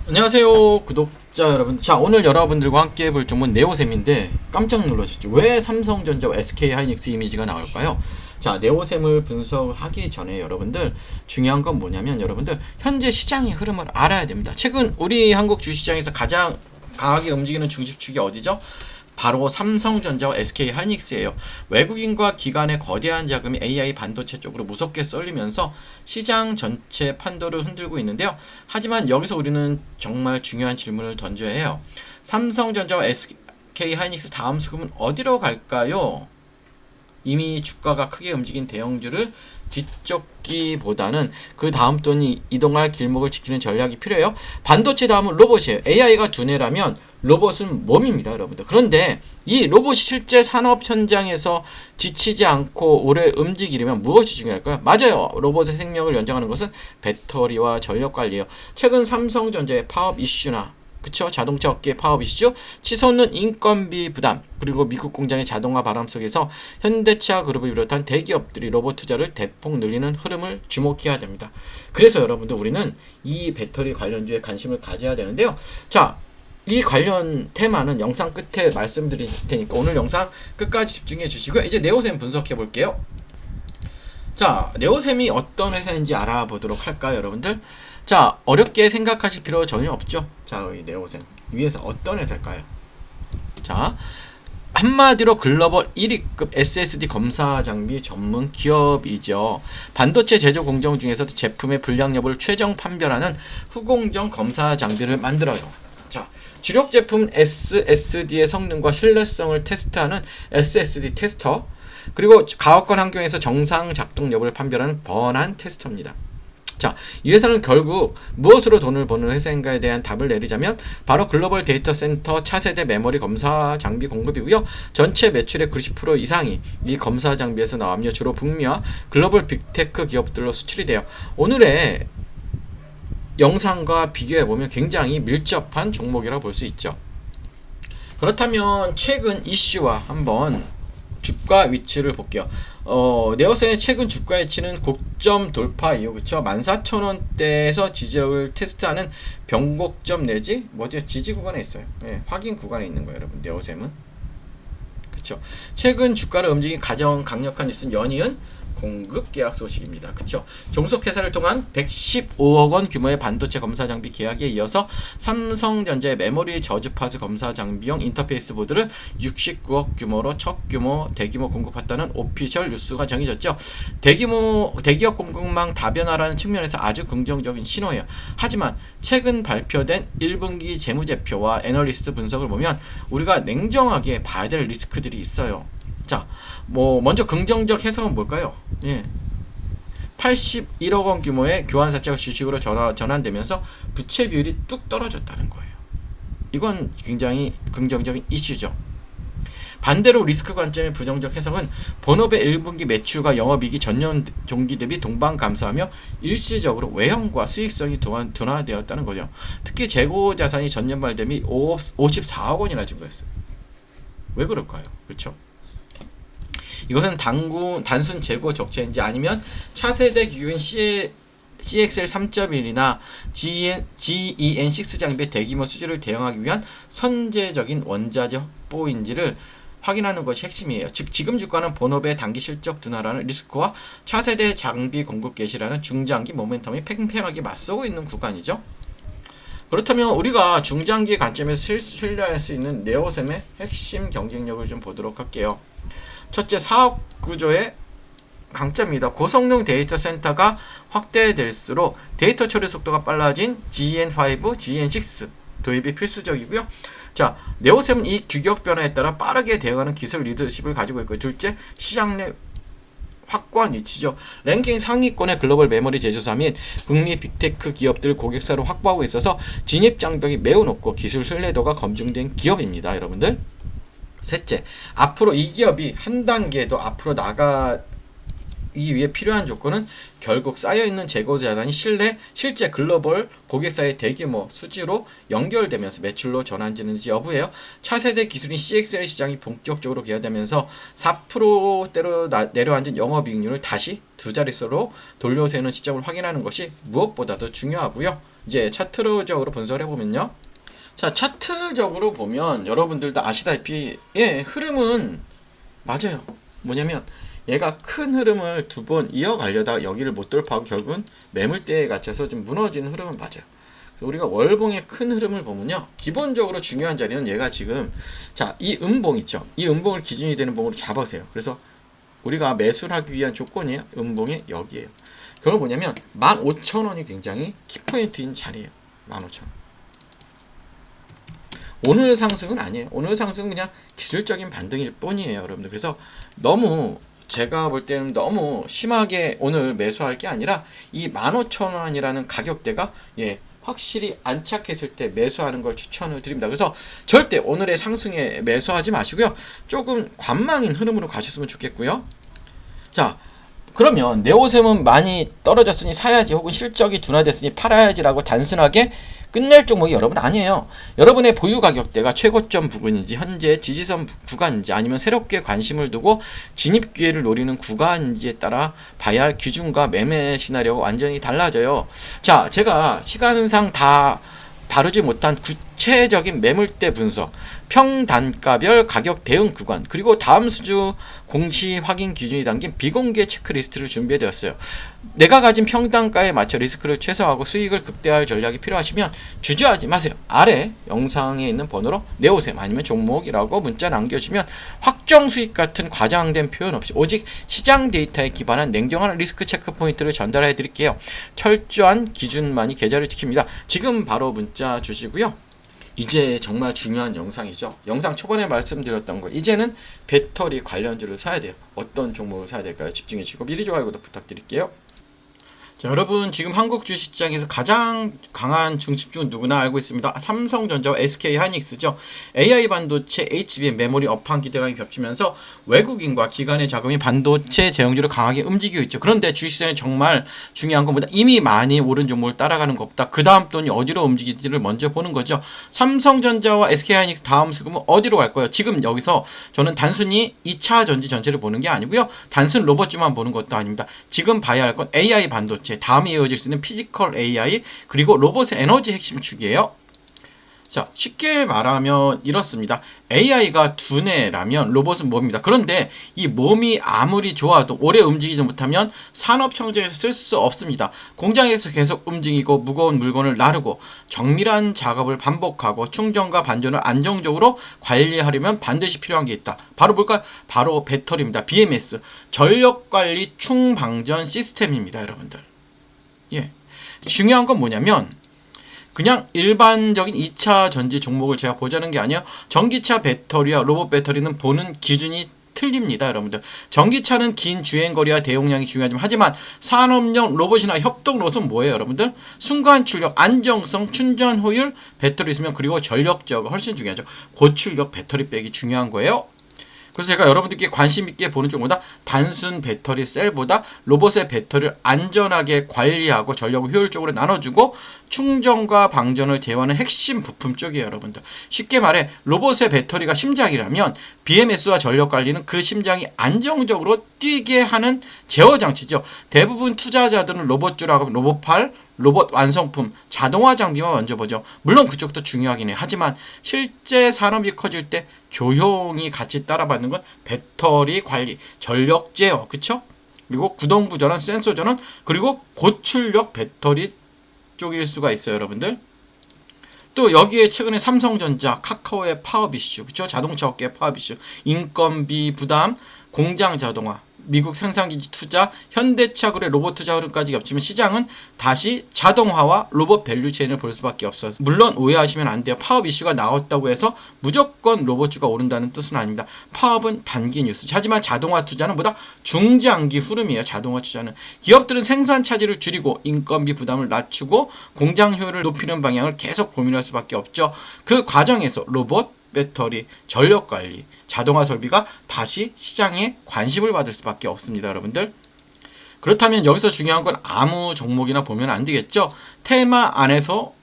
안녕하세요 구독자 여러분. 자, 오늘 여러분들과 함께 볼 종목은 네오셈인데 깜짝 놀라셨죠? 왜 삼성전자와 SK하이닉스 이미지가 나올까요? 자, 네오셈을 분석을 하기 전에 여러분들 중요한 건 뭐냐면, 여러분들 현재 시장의 흐름을 알아야 됩니다. 최근 우리 한국 주식시장에서 가장 강하게 움직이는 중심축이 어디죠? 바로 삼성전자와 SK하이닉스예요. 외국인과 기관의 거대한 자금이 AI 반도체 쪽으로 무섭게 쏠리면서 시장 전체 판도를 흔들고 있는데요. 하지만 여기서 우리는 정말 중요한 질문을 던져야 해요. 삼성전자와 SK하이닉스 다음 수급은 어디로 갈까요? 이미 주가가 크게 움직인 대형주를 뒤쫓기보다는 그 다음 돈이 이동할 길목을 지키는 전략이 필요해요. 반도체 다음은 로봇이에요. AI가 두뇌라면 로봇은 몸입니다, 여러분들. 그런데 이 로봇이 실제 산업 현장에서 지치지 않고 오래 움직이려면 무엇이 중요할까요? 맞아요. 로봇의 생명을 연장하는 것은 배터리와 전력 관리예요. 최근 삼성전자의 파업 이슈나, 그쵸? 자동차 업계 파업 이슈, 치솟는 인건비 부담, 그리고 미국 공장의 자동화 바람 속에서 현대차 그룹을 비롯한 대기업들이 로봇 투자를 대폭 늘리는 흐름을 주목해야 됩니다. 그래서 여러분들 우리는 이 배터리 관련주에 관심을 가져야 되는데요. 자, 이 관련 테마는 영상 끝에 말씀드릴 테니까 오늘 영상 끝까지 집중해 주시고요. 이제 네오셈 분석해 볼게요. 자, 네오셈이 어떤 회사인지 알아보도록 할까요, 여러분들? 자, 어렵게 생각하실 필요 전혀 없죠. 자, 이 네오셈 위에서 어떤 회사일까요? 자, 한마디로 글로벌 1위급 SSD 검사 장비 전문 기업이죠. 반도체 제조 공정 중에서도 제품의 불량 여부를 최종 판별하는 후공정 검사 장비를 만들어요. 자, 주력 제품 SSD의 성능과 신뢰성을 테스트하는 SSD 테스터, 그리고 가업권 환경에서 정상 작동 여부를 판별하는 번안 테스터입니다. 자, 이 회사는 결국 무엇으로 돈을 버는 회사인가에 대한 답을 내리자면 바로 글로벌 데이터 센터 차세대 메모리 검사 장비 공급이고요. 전체 매출의 90% 이상이 이 검사 장비에서 나오며 주로 북미와 글로벌 빅테크 기업들로 수출이 돼요. 오늘의 영상과 비교해보면 굉장히 밀접한 종목이라고 볼 수 있죠. 그렇다면 최근 이슈와 한번 주가 위치를 볼게요. 네오셈의 최근 주가 위치는 고점 돌파 이후, 그쵸? 14,000원대에서 지지력을 테스트하는 변곡점 내지 뭐죠? 지지 구간에 있어요. 네, 확인 구간에 있는 거예요, 여러분. 네오셈은. 그쵸? 최근 주가를 움직인 가장 강력한 뉴스는 연이은 공급 계약 소식입니다. 그쵸? 종속회사를 통한 115억 원 규모의 반도체 검사 장비 계약에 이어서 삼성전자의 메모리 저주파수 검사 장비용 인터페이스 보드를 69억 규모로 첫 규모 대규모 공급했다는 오피셜 뉴스가 정해졌죠. 대기업 공급망 다변화라는 측면에서 아주 긍정적인 신호예요. 하지만 최근 발표된 1분기 재무제표와 애널리스트 분석을 보면 우리가 냉정하게 봐야 될 리스크들이 있어요. 자, 먼저 긍정적 해석은 뭘까요? 예. 81억 원 규모의 교환사채가 주식으로 전환되면서 부채 비율이 뚝 떨어졌다는 거예요. 이건 굉장히 긍정적인 이슈죠. 반대로 리스크 관점의 부정적 해석은 본업의 1분기 매출과 영업이익이 전년 동기 대비 동반 감소하며 일시적으로 외형과 수익성이 둔화되었다는 거죠. 특히 재고 자산이 전년 말 대비 54억 원이나 증가했어요. 왜 그럴까요? 그렇죠? 이것은 단순 재고 적체인지 아니면 차세대 기기인 CXL 3.1이나 GEN6 장비의 대규모 수주를 대응하기 위한 선제적인 원자재 확보인지를 확인하는 것이 핵심이에요. 즉 지금 주가는 본업의 단기 실적 둔화라는 리스크와 차세대 장비 공급 개시라는 중장기 모멘텀이 팽팽하게 맞서고 있는 구간이죠. 그렇다면 우리가 중장기 관점에서 신뢰할 수 있는 네오셈의 핵심 경쟁력을 좀 보도록 할게요. 첫째, 사업 구조의 강점입니다. 고성능 데이터 센터가 확대될수록 데이터 처리 속도가 빨라진 GN5, GN6 도입이 필수적이고요. 자, 네오셈은 이 규격 변화에 따라 빠르게 대응하는 기술 리더십을 가지고 있고, 둘째, 시장 내 확고한 위치죠. 랭킹 상위권의 글로벌 메모리 제조사 및 북미 빅테크 기업들 고객사를 확보하고 있어서 진입 장벽이 매우 높고 기술 신뢰도가 검증된 기업입니다, 여러분들. 셋째, 앞으로 이 기업이 한 단계 더 앞으로 위해 필요한 조건은 결국 쌓여있는 재고 자산이 실제 글로벌 고객사의 대규모 수지로 연결되면서 매출로 전환되는지 여부예요. 차세대 기술인 CXL 시장이 본격적으로 개화되면서 4%대로 내려앉은 영업이익률을 다시 두 자릿수로 돌려세우는 시점을 확인하는 것이 무엇보다도 중요하고요. 이제 차트적으로 분석을 해보면요. 자, 차트적으로 보면 여러분들도 아시다시피 흐름은 맞아요. 뭐냐면 얘가 큰 흐름을 두 번 이어가려다가 여기를 못 돌파하고 결국은 매물대에 갇혀서 좀 무너지는 흐름은 맞아요. 우리가 월봉의 큰 흐름을 보면요, 기본적으로 중요한 자리는 얘가 지금 이 음봉 있죠. 이 음봉을 기준이 되는 봉으로 잡으세요. 그래서 우리가 매수를 하기 위한 조건이에요. 음봉의 여기에요. 그건 뭐냐면 15,000원이 굉장히 키포인트인 자리예요. 15,000원. 오늘 상승은 아니에요. 오늘 상승은 그냥 기술적인 반등일 뿐이에요, 여러분들. 그래서 너무 제가 볼 때는 너무 심하게 오늘 매수할 게 아니라 이 15,000원이라는 가격대가 확실히 안착했을 때 매수하는 걸 추천을 드립니다. 그래서 절대 오늘의 상승에 매수하지 마시고요. 조금 관망인 흐름으로 가셨으면 좋겠고요. 자, 그러면 네오셈은 많이 떨어졌으니 사야지, 혹은 실적이 둔화됐으니 팔아야지라고 단순하게 끝낼 종목이 여러분 아니에요. 여러분의 보유 가격대가 최고점 부근인지 현재 지지선 구간인지 아니면 새롭게 관심을 두고 진입 기회를 노리는 구간인지에 따라 봐야 할 기준과 매매 시나리오가 완전히 달라져요. 자, 제가 시간상 다 다루지 못한 구체적인 매물대 분석, 평단가별 가격 대응 구간, 그리고 다음 수주 공시 확인 기준이 담긴 비공개 체크리스트를 준비해드렸어요. 내가 가진 평단가에 맞춰 리스크를 최소화하고 수익을 극대화할 전략이 필요하시면 주저하지 마세요. 아래 영상에 있는 번호로 네오셈 아니면 종목이라고 문자 남겨주시면 확정 수익 같은 과장된 표현 없이 오직 시장 데이터에 기반한 냉정한 리스크 체크 포인트를 전달해 드릴게요. 철저한 기준만이 계좌를 지킵니다. 지금 바로 문자 주시고요. 이제 정말 중요한 영상이죠. 영상 초반에 말씀드렸던 거, 이제는 배터리 관련주를 사야 돼요. 어떤 종목을 사야 될까요? 집중해 주시고 미리 좋아요 구독 부탁드릴게요. 자, 여러분, 지금 한국 주식시장에서 가장 강한 중심주는 누구나 알고 있습니다. 삼성전자와 SK하이닉스죠. AI 반도체, HBM, 메모리 업황 기대감이 겹치면서 외국인과 기관의 자금이 반도체 제형주를 강하게 움직이고 있죠. 그런데 주식시장에 정말 중요한 것보다 이미 많이 오른 종목을 따라가는 것보다 그 다음 돈이 어디로 움직일지를 먼저 보는 거죠. 삼성전자와 SK하이닉스 다음 수급은 어디로 갈까요? 지금 여기서 저는 단순히 2차 전지 전체를 보는 게 아니고요, 단순 로봇주만 보는 것도 아닙니다. 지금 봐야 할 건 AI 반도체, 다음에 이어질 수 있는 피지컬 AI, 그리고 로봇의 에너지 핵심 축이에요. 자, 쉽게 말하면 이렇습니다. AI가 두뇌라면 로봇은 몸입니다. 그런데 이 몸이 아무리 좋아도 오래 움직이지 못하면 산업 현장에서 쓸 수 없습니다. 공장에서 계속 움직이고 무거운 물건을 나르고 정밀한 작업을 반복하고 충전과 반전을 안정적으로 관리하려면 반드시 필요한 게 있다. 바로 뭘까요? 바로 배터리입니다. BMS, 전력관리 충방전 시스템입니다, 여러분들. 중요한 건 뭐냐면 그냥 일반적인 2차 전지 종목을 제가 보자는 게 아니에요. 전기차 배터리와 로봇 배터리는 보는 기준이 틀립니다, 여러분들. 전기차는 긴 주행거리와 대용량이 중요하지만 하지만 산업용 로봇이나 협동 로봇은 뭐예요, 여러분들? 순간 출력, 안정성, 충전 효율, 배터리 있으면 그리고 전력 제어가 훨씬 중요하죠. 고출력 배터리백이 중요한 거예요. 그래서 제가 여러분들께 관심 있게 보는 쪽보다 단순 배터리 셀보다 로봇의 배터리를 안전하게 관리하고 전력을 효율적으로 나눠주고 충전과 방전을 제어하는 핵심 부품 쪽이에요, 여러분들. 쉽게 말해 로봇의 배터리가 심장이라면 BMS와 전력 관리는 그 심장이 안정적으로 뛰게 하는 제어 장치죠. 대부분 투자자들은 로봇주라고 하면 로봇팔, 로봇 완성품, 자동화 장비만 먼저 보죠. 물론 그쪽도 중요하긴 해요. 하지만 실제 산업이 커질 때 조용히 같이 따라받는 건 배터리 관리, 전력 제어, 그쵸? 그리고 구동부 전원, 센서 전원, 그리고 고출력 배터리 쪽일 수가 있어요, 여러분들. 또 여기에 최근에 삼성전자, 카카오의 파업 이슈, 그쵸? 자동차 업계의 파업 이슈, 인건비 부담, 공장 자동화, 미국 생산기지 투자, 현대차 그룹의 로봇 투자 흐름까지 겹치면 시장은 다시 자동화와 로봇 밸류체인을 볼 수밖에 없어요. 물론 오해하시면 안 돼요. 파업 이슈가 나왔다고 해서 무조건 로봇주가 오른다는 뜻은 아닙니다. 파업은 단기 뉴스. 하지만 자동화 투자는 보다 중장기 흐름이에요. 자동화 투자는. 기업들은 생산 차질을 줄이고 인건비 부담을 낮추고 공장 효율을 높이는 방향을 계속 고민할 수밖에 없죠. 그 과정에서 로봇, 배터리, 전력관리, 자동화 설비가 다시 시장에 관심을 받을 수밖에 없습니다, 여러분들. 그렇다면 여기서 중요한 건 아무 종목이나 보면 안 되겠죠. 테마 안에서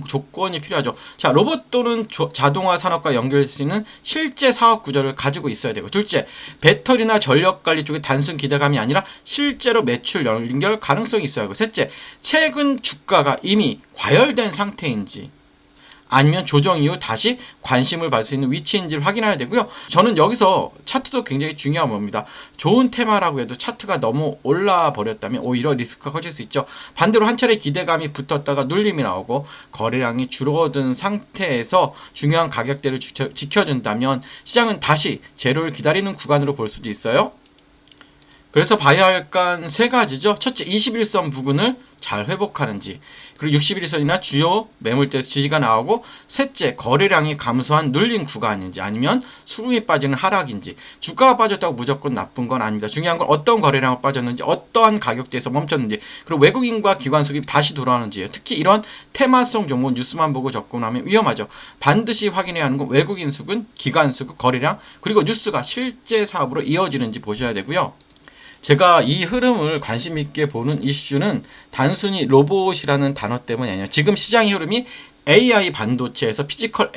조건이 필요하죠. 자, 로봇 또는 자동화 산업과 연결될 수 있는 실제 사업 구조를 가지고 있어야 되고, 둘째, 배터리나 전력 관리 쪽에 단순 기대감이 아니라 실제로 매출 연결 가능성이 있어야 하고, 셋째, 최근 주가가 이미 과열된 상태인지 아니면 조정 이후 다시 관심을 받을 수 있는 위치인지를 확인해야 되고요. 저는 여기서 차트도 굉장히 중요한 겁니다. 좋은 테마라고 해도 차트가 너무 올라 버렸다면 오히려 리스크가 커질 수 있죠. 반대로 한 차례 기대감이 붙었다가 눌림이 나오고 거래량이 줄어든 상태에서 중요한 가격대를 지켜준다면 시장은 다시 제로를 기다리는 구간으로 볼 수도 있어요. 그래서 봐야 할 건 세 가지죠. 첫째, 21선 부근을 잘 회복하는지, 그리고 61선이나 주요 매물대에서 지지가 나오고, 셋째, 거래량이 감소한 눌린 구간인지 아니면 수급이 빠지는 하락인지. 주가가 빠졌다고 무조건 나쁜 건 아닙니다. 중요한 건 어떤 거래량을 빠졌는지, 어떠한 가격대에서 멈췄는지, 그리고 외국인과 기관 수급이 다시 돌아오는지예요. 특히 이런 테마성 종목 뉴스만 보고 접근하면 위험하죠. 반드시 확인해야 하는 건 외국인 수급, 기관 수급, 거래량, 그리고 뉴스가 실제 사업으로 이어지는지 보셔야 되고요. 제가 이 흐름을 관심 있게 보는 이슈는 단순히 로봇이라는 단어 때문이 아니라 지금 시장의 흐름이 AI 반도체에서 피지컬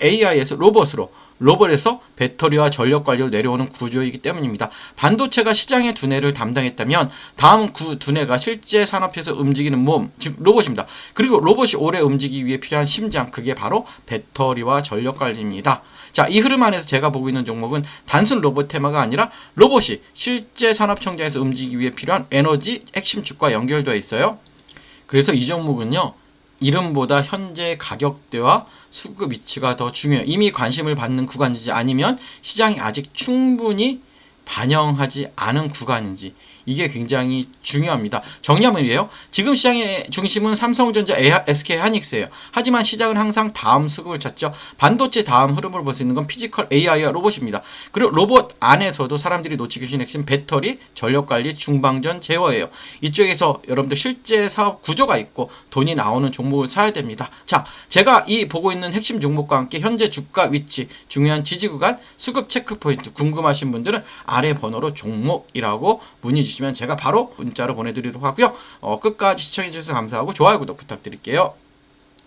AI에서 로봇으로, 로봇에서 배터리와 전력 관리로 내려오는 구조이기 때문입니다. 반도체가 시장의 두뇌를 담당했다면 다음 그 두뇌가 실제 산업에서 움직이는 몸, 즉 로봇입니다. 그리고 로봇이 오래 움직이기 위해 필요한 심장, 그게 바로 배터리와 전력 관리입니다. 자, 이 흐름 안에서 제가 보고 있는 종목은 단순 로봇 테마가 아니라 로봇이 실제 산업 청정에서 움직이기 위해 필요한 에너지 핵심 축과 연결되어 있어요. 그래서 이 종목은요, 이름보다 현재 가격대와 수급 위치가 더 중요해요. 이미 관심을 받는 구간인지 아니면 시장이 아직 충분히 반영하지 않은 구간인지, 이게 굉장히 중요합니다. 정리하면 이래요. 지금 시장의 중심은 삼성전자, SK하이닉스예요. 하지만 시장은 항상 다음 수급을 찾죠. 반도체 다음 흐름을 볼 수 있는 건 피지컬 AI와 로봇입니다. 그리고 로봇 안에서도 사람들이 놓치기 쉬운 핵심 배터리, 전력관리, 중방전, 제어예요. 이쪽에서 여러분들 실제 사업 구조가 있고 돈이 나오는 종목을 사야 됩니다. 자, 제가 이 보고 있는 핵심 종목과 함께 현재 주가 위치, 중요한 지지 구간, 수급 체크 포인트 궁금하신 분들은 아래 번호로 종목이라고 문의 주시면 제가 바로 문자로 보내드리도록 하고요. 끝까지 시청해주셔서 감사하고 좋아요, 구독 부탁드릴게요.